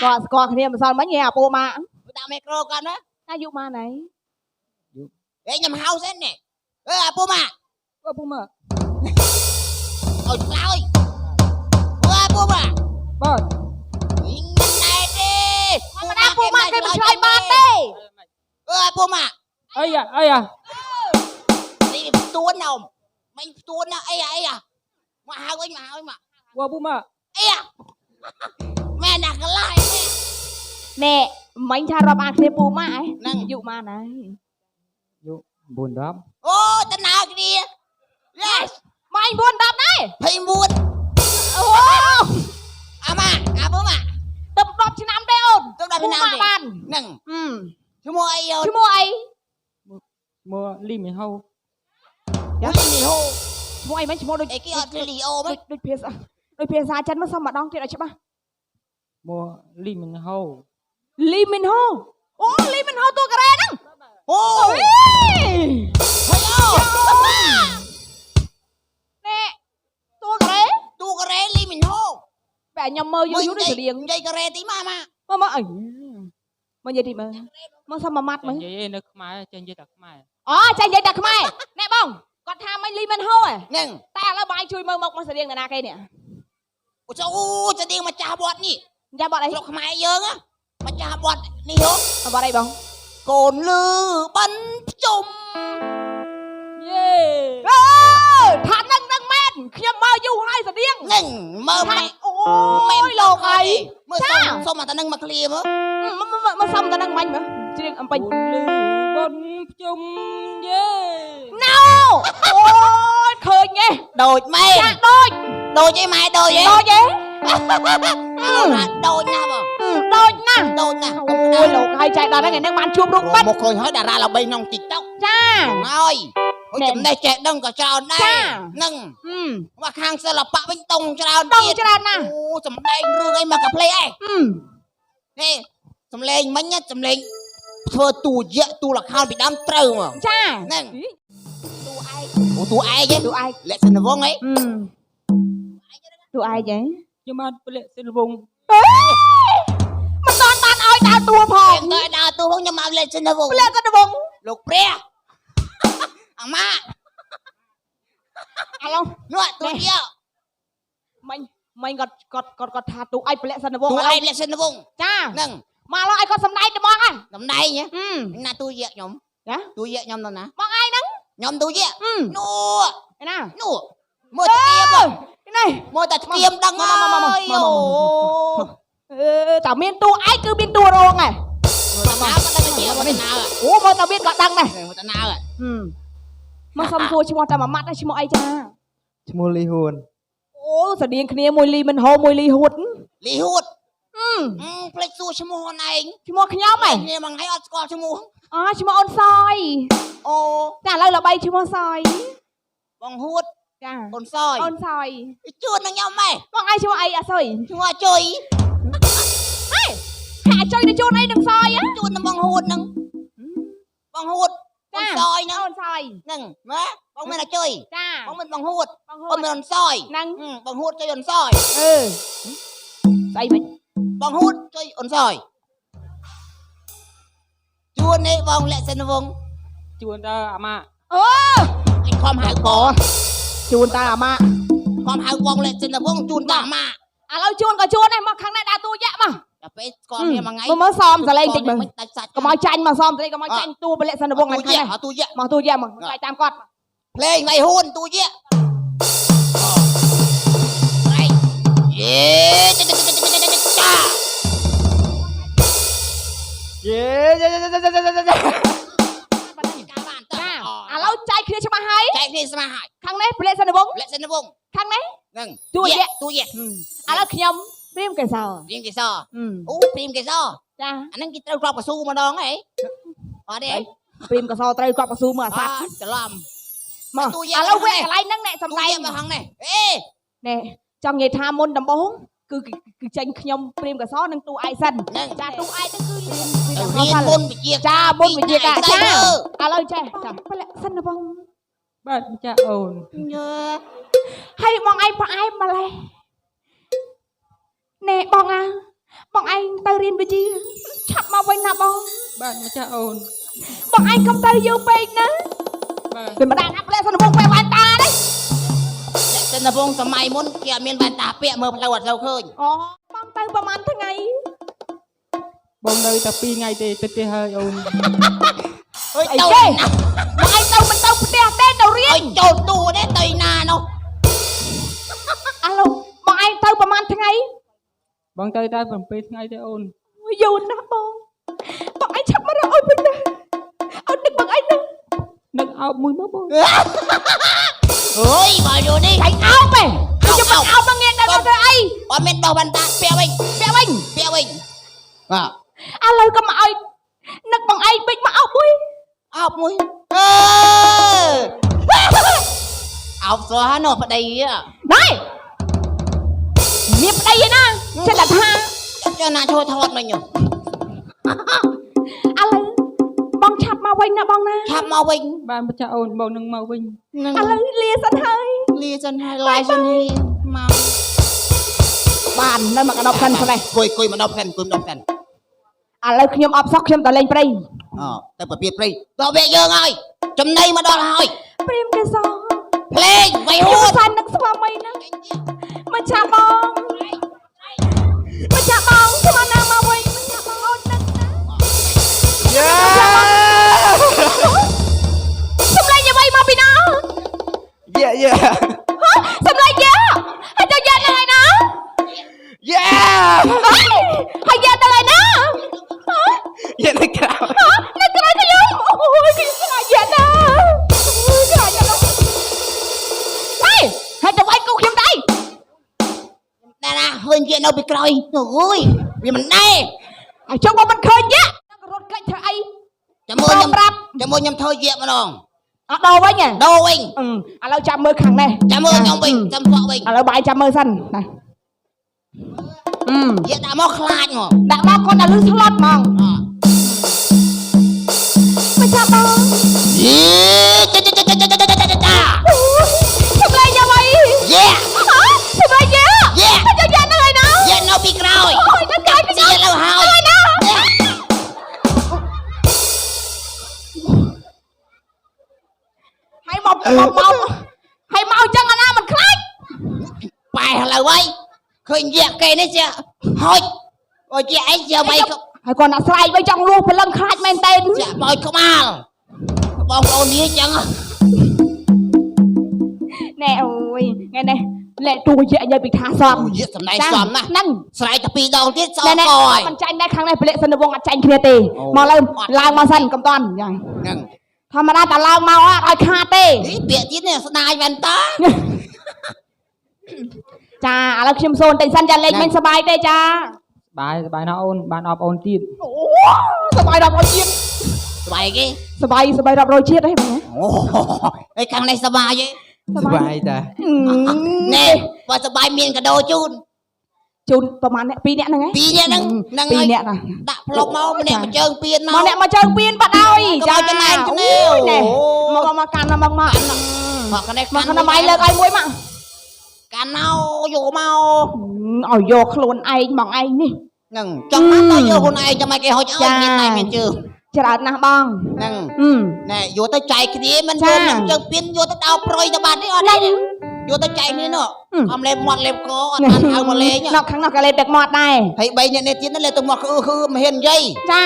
ก็គ្នាមិនសល់មិញហេអាពូម៉ាដាក់មីក្រូគាត់ណាអាយុម៉ាណៃហេខ្ញុំហៅសិននេះអាពូម៉ាពូម៉ាអូយឆ្លើយអាពូម៉ាបាទញ៉ាំណែទេមិនណាពូម៉ាគេមិនឆ្លើយបានទេអាពូម៉ាអីនេះផ្ទួនណោមមិញផ្ទួនណាអីមកហៅវិញមកពូម៉ាអីម៉ែណាកន្លែងណែមិញថារាប់អានគ្នាពូម៉ាហ្នឹងអាយុម៉ាណៃយុ4 10អូតើណៅគ្នាYes ម៉ៃ4 10ដែរ29អូអាម៉ាអាពូម៉ាទៅ10ឆ្នាំទេអូនទៅ10ឆ្នាំទេបានហ្នឹងឈ្មោះអីអូនឈ្មោះអីមើលីមីហៅយ៉ាលីហូឈ្មោះអីមិនឈ្មោះដូចអីគេអត់លីអូមិនដូចភាសាចិនមកសុំម្ដងទៀតឲ្យច្បាស់មើលីមីហៅលីមីនហូអូលីមីនហូតួកូរ៉េហ្នឹងអូយហើយអូណែតួកូរ៉េលីមីហូបែរខ្ញុំមើលយូរដូចស្តៀងនិយាយកូរ៉េទីម៉ាមើលអីមកនិយាយទីមើលសុំមួយម៉ាត់មើលនិយាយនៅខ្មែរចេះនិយាយតែខ្មែរអូចេះនិយាយតែខ្មែរណែបងគាត់ថាមិនលីមិនហូហ្នឹងតែឥឡូវបាយជួយមើលមកស្តៀងណាគេនេះអូស្តៀងម្ចាស់វត្តនេះម្ចាស់វត្តអីស្រុកខ្មែរយើងម្ចាស់វត្តនេះហ៎វត្តអីបងកូនលឺបិណ្ឌភ្ជុំយេអូថានឹងមែនខ្ញុំមើលយូរហើយស្តៀងហ្នឹងមើលម៉ែអូយលោកអីមើលសុំតែនឹងមកឃ្លាមើលមកសុំតែនឹងមាញ់មើលជ្រៀងអំពេញលឺបនភ្ជុំយេណៅអូយឃើញទេដូចម៉ែចាដូចអីម៉ែដូចអីដូចទេដូចណាស់បងដូចណាស់អូយលោកហើយចែកដល់ហ្នឹងឯនឹងបានជួបរូបបាត់មកឃើញហើយតារាល្បីក្នុង TikTok ចាហើយចំណេះចេះដឹងក៏ច្រើនដែរហ្នឹងមកខាងសិល្បៈវិញតុងច្រើនទៀតច្រើនណាស់អូសំដែងរឿងអីមកកាផ្លេឯងនេះសំលេងមិញសំលេងធ្វើតួយៈតួលខោនពីដើមត្រូវមកចាហ្នឹងតួឯងតួឯងលក្ខណៈវងអីតួឯងហ៎ខ្ញុំបានពលិសិនវងមិនតាន់បានឲ្យដើរតួផងទៅដើរតួផងខ្ញុំមកលក្ខណៈវងពលិសិនវងលោកព្រះអាម៉ាអាឡូនោះតួយៈមិញគាត់ថាតួឯងពលិសិនវងតួឯងលក្ខណៈវងចាហ្នឹងមកឡោះឲ្យគាត់សំដែងទៅមកហ៎សំដែងណាតួយៈខ្ញុំចាតួយៈខ្ញុំទៅណាមកឯងហ្នឹងខ្ញុំតួយៈនោះឯណានោះមើលទៀមនេះមើលតែទៀមដឹងហើយអូតែមានតួឯងគឺមានតួរងហ៎តាណាក៏ដឹងជាតាណាអូមើលតែមានក៏ដឹងដែរតាណាមកសុំសួរឈ្មោះតែមួយម៉ាត់ឈ្មោះអីចាឈ្មោះលីហ៊ួនអូស្តៀងគ្នាមួយលីមិនហូមួយលីហួតភ្លេចសួរឈ្មោះអូនឯងឈ្មោះខ្ញុំហ៎គ្នាមួយថ្ងៃអត់ស្គាល់ឈ្មោះអូឈ្មោះអូនសយអូចាឥឡូវល្បីឈ្មោះសយបងហួតចាអូនសយជួននឹងខ្ញុំម៉ែបងឯងឈ្មោះអីអាសុយឈ្មោះជុយហេអាជុយទៅជួនអីនឹងសយជួននឹងបងហួតនឹងបងហួតអូនសយហ្នឹងអូនសយហ្នឹងម៉ែបងមានអាជុយចាបងមានបងហួតអូនមានអូនសយហ្នឹងបងហួតជួយអូនសយស្អីមិញបងហួតជួយអូនសយជួននេះបងលក្ខណៈវងជួនតើអាម៉ាអូឯងខំហៅកជួនតើអាម៉ាខំហៅបងលក្ខណៈវងជួនតើអាម៉ាឥឡូវជួនក៏ជួនដែរមកខាងនេះដើរតួយៈមកដល់ពេលស្គាល់គ្នាមួយថ្ងៃមើលសមសលេងតិចមើលកុំឲ្យចាញ់មកសមសលេងកុំឲ្យចាញ់តួពលិសិនវងខាងនេះតួយៈមកតួយៈមកឆ្លៃតាមគាត់ភ្លេងដៃហ៊ូនតួយៈយេចាយេឥឡូវចែកគ្នាច្បាស់ហើយចែកគ្នាច្បាស់ហើយខាងនេះពលិសិនវងខាងនេះហ្នឹងតួយៈឥឡូវខ្ញុំព្រាមកេសរអូព្រាមកេសរចាអាហ្នឹងគេត្រូវក្របកស៊ូម្ដងហ៎អត់ទេព្រាមកេសរត្រូវក្របកស៊ូមើលអាសត្វច្រឡំមកឥឡូវវគ្គកន្លែងហ្នឹងអ្នកសំដែងមកហងនេះណែចង់និយាយថាមុនដំបូងគឺចេញខ្ញុំព្រាមកេសរនិងតួឯកសិនចាតួឯកហ្នឹងគឺរៀនមុនវិជាចាមុនវិជាចាឥឡូវចេះចាពលិសិនបងបាទចាអូនហើយបងឯងផ្អែមម្លេះណែបង បងឯងទៅរៀនវិទ្យាឆាប់មកវិញណាបង បាទម្ចាស់អូន បងឯងកុំទៅយូរពេកណា បាទ វាមិនដែរណាផ្លែសនវងពេលវ៉ែនតាទេ តែនៅវងសម័យមុនគេអត់មានវ៉ែនតាពាក់មើលផ្លូវអត់សូវឃើញ អូបងទៅប្រហែលថ្ងៃ បងនៅតែ2ថ្ងៃទេទៅផ្ទះហើយអូន អើយ អី ទៅ គេ ណា បងឯងទៅមិនទៅផ្ទះទេទៅរៀ អើ ន យចូលទូទេទៅណានោះ អាឡូបងឯងទៅប្រហែលថ្ងៃ បងទៅតែ7ថ្ងៃទេអូន យូរណាស់បងឯងឆាប់មករកអើយវិញណាអត់នឹកបងឯងណា នឹកអោបមួយមកបង អើយបើយូរនេះ ឯងអោបទេខ្ញុំមិនអោបមកងាកដល់ទៅអី អត់មានដោះវ៉ែនតាពាក់វិញ ពាក់វិញ ពាក់វិញបាទ ឥឡូវក៏មកឲ្យនឹកបងឯងពេកមកអោបមួយ អោបមួយអោបសោះនោះប្តី ណែមានប្តីឯណាចេះតែថា ចុះណាឈួរថតមិញនោះ ឥឡូវបងឆាប់មកវិញណាបងណា ឆាប់មកវិញ បាទម្ចាស់អូនបងនឹងមកវិញ នឹង ឥឡូវលាសិនហើយ លាសិនហើយឡាយសិនហើយមក បាននៅមកកណ្ដប់សិនស្លេះ គួយមកដល់ផ្សិនគួយមកដល់ផ្សិន ឥឡូវខ្ញុំអបសក់ខ្ញុំទៅលេងព្រៃ អូទៅប្រពៀតព្រៃដល់វគ្គយើងហើយចំណៃមកដល់ហើយ ព្រាមកេសរ ភ្លេងវៃ ខ្ញុំ ហួត សាននឹកស្វាមីណាមកឆាប់បងមកឆាប់បងស្មានណាមកវិញមកឆាប់បងអូននឹកណា យេ សម្លេងយ៉ាងម៉េចមកពីណា យេ សម្លេងយ៉ាហើយទៅយ៉ាទៅហើយណា យេ ហើយយ៉ាទៅហើយណា យេនៅក្រៅ នៅក្រៅខ្ញុំអូយខ្លាចយ៉ាណាខ្លាចយ៉ាណាហើយទៅវាយគូខ្ញុំដែរ ណាណាឃើញជានៅពីក្រោយអូយវាមិនដែរ ហើយជុំមកមិនឃើញយ៉ារត់កាច់ធ្វើអី ចាំមើលខ្ញុំធ្វើជាម្ដង អត់ដល់វិញហ៎ ដូរវិញ ឥឡូវចាំមើលខាងនេះ ចាំមើលខ្ញុំវិញចាំសក់វិញ ឥឡូវបាយចាំមើលសិនណាយកដាក់មកខ្លាចមក ដាក់មកគាត់តែលឺស្លុតហ្មងមកចាប់បង យេចាចាចាចាចាចាចាចា សម្លេងយ៉ាងម៉េច យេ សម្លេងយ៉ា យេ ទៅយ៉ាទៅហើយណា យកនៅពីក្រោយ អូយទៅកាយពី ជាលើហើយ ណាហើយមកហើយមកអញ្ចឹងអាណាមិនខ្លាច ប៉ែឥឡូវហើយឃើញយកគេនេះជាហុចអូជាអីជាអ្វីក៏ ហើយគាត់ដាក់ស្រែកវិញចង់លួសព្រលឹងខ្លាចមែនតើ ជាបោចក្បាលបងប្អូននេះអញ្ចឹង ណែអូយថ្ងៃនេះលែកទួយកយកពីថាសម យកសំណែងសំណា ហ្នឹង ស្រែកតែ2ដងទៀតសោះ ណែ កហើយ មិនចាញ់ដែរខាងនេះពលិសិនវងអត់ចាញ់គ្នាទេមកឡើងមកសិនកុំតន់យ៉ាង ហ្នឹង ធម្មតាតែឡើងមកអត់ឲ្យខាតទេ នេះពាក្យទៀតនេះស្ដាយវ៉ែនតា ចាឥឡូវខ្ញុំសូនតែសិនចាលេងមិនសบายទេចា បាយណាអូនបានអបអូនទៀត អូសบายរាប់រយជាតិ ស្បែកគេ សบายរាប់រយជាតិហីបង អូអីខាងនេះសบายទេ បាយតា ណែបើសบายមានកដោជូន ជូនប្រហែលអ្នក2អ្នកហ្នឹងហ៎ 2នាក់ហ្នឹងហ្នឹង 2 ហើយ អ្នកណា ដាក់ផ្លុកមកម្នាក់មកជើងពៀន មកអ្នកមកជើងពៀនបាត់ហើយ ចាចំណែកគ្នា ណែមកកាន់មក មកខាងនេះ មកក្នុងម៉ៃលើកឲ្យមួយមក កាន់មកយកមក ឲ្យយកខ្លួនឯងមកឯងនេះ ហ្នឹងចង់បានទៅយកខ្លួនឯងចាំឲ្យគេហុចឲ្យមានតែមានជើង ច្រើនណាស់បង ហ្នឹង អឺ ណែយកទៅចែកគ្នាមិនយកនឹងជើងពៀនយកទៅដោប្រុយទៅបាត់ទេអត់ទេយកទៅចែកគ្នានោះអមលេបមាត់លេបកអត់បានហៅមកលេង នៅខាងនោះក៏លេបទឹកមាត់ដែរ ហើយ3នាក់នេះទៀតលេបទឹកមាត់គឺមិនហ៊ាននិយាយ ចា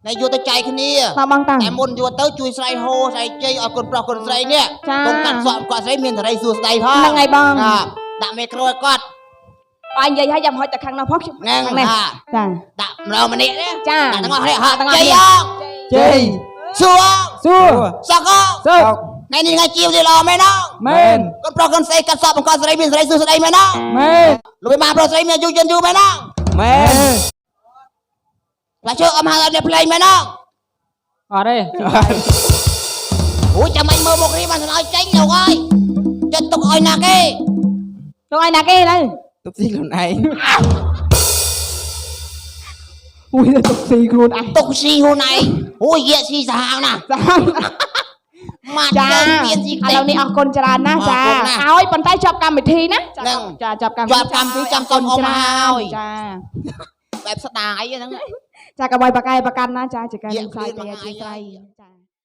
ណែយកទៅចែកគ្នា តបងតា តែមុនយកទៅជួយស្រែហូស្រែជ័យឲ្យកូនប្រុសកូនស្រីនេះ ចា កុំកាត់សក់គាត់ស្រីមានសេរីសួស្ដីផង ហ្នឹងហើយបង ដាក់មេក្រូឲ្យគាត់ អញនិយាយឲ្យចាំហុចទៅខាងនោះផងខ្ញុំ ហ្នឹង នេះ ហា ចា ដាក់ម្ដងម្នាក់នេះ ចា ដាក់ទាំងអស់គ្នាហា ទាំងអស់ ជ័យ គ្នា អង ជ័យ សួរ សួរ សកអ សើ ថ្ងៃនេះថ្ងៃជាវល្អមែនអង មែន កូនប្រុសកូនស្រីកាត់សក់បង្កត់ស្រីមានសេរីសួស្ដីមែនអង មែន លោកបានប្រុសស្រីមានអាយុយឺនយូរមែនអង មែន ផ្លាជើអមហៅឲ្យភ្លេងមែនអង អត់ទេ អូចាំមិនមើលមុខនេះបានស្នើចេញលោកអើយចិត្តទុកឲ្យណាគេ ទៅឲ្យណាគេទៅ ទុកស៊ីខ្លួនឯង អូយទុកស៊ីខ្លួនឯង ទុកស៊ីខ្លួនឯងអូយយាស៊ីសាហាវណាស់ ចា មក ចា ជើងពៀនស៊ី ឥ ខ្ទេ ឡូវនេះអរគុណច្រើនណាស់ចា អរគុណណាស់ ឲ្យប៉ុន្តែជាប់កម្មវិធីណា ហ្នឹង ចាជាប់កម្ម ជាប់កម្មវិធីចាំកូនអ៊ំហើយ ចា បែបស្ដាយហ្នឹង ចាកុំឲ្យបកាយប្រកាន់ណាចាជាការ យា នឹង ក ផ្សាយ ឃ្លាន ទៅ មួយ ជា ថ្ងៃ ស្រ័យ ហើយ ចា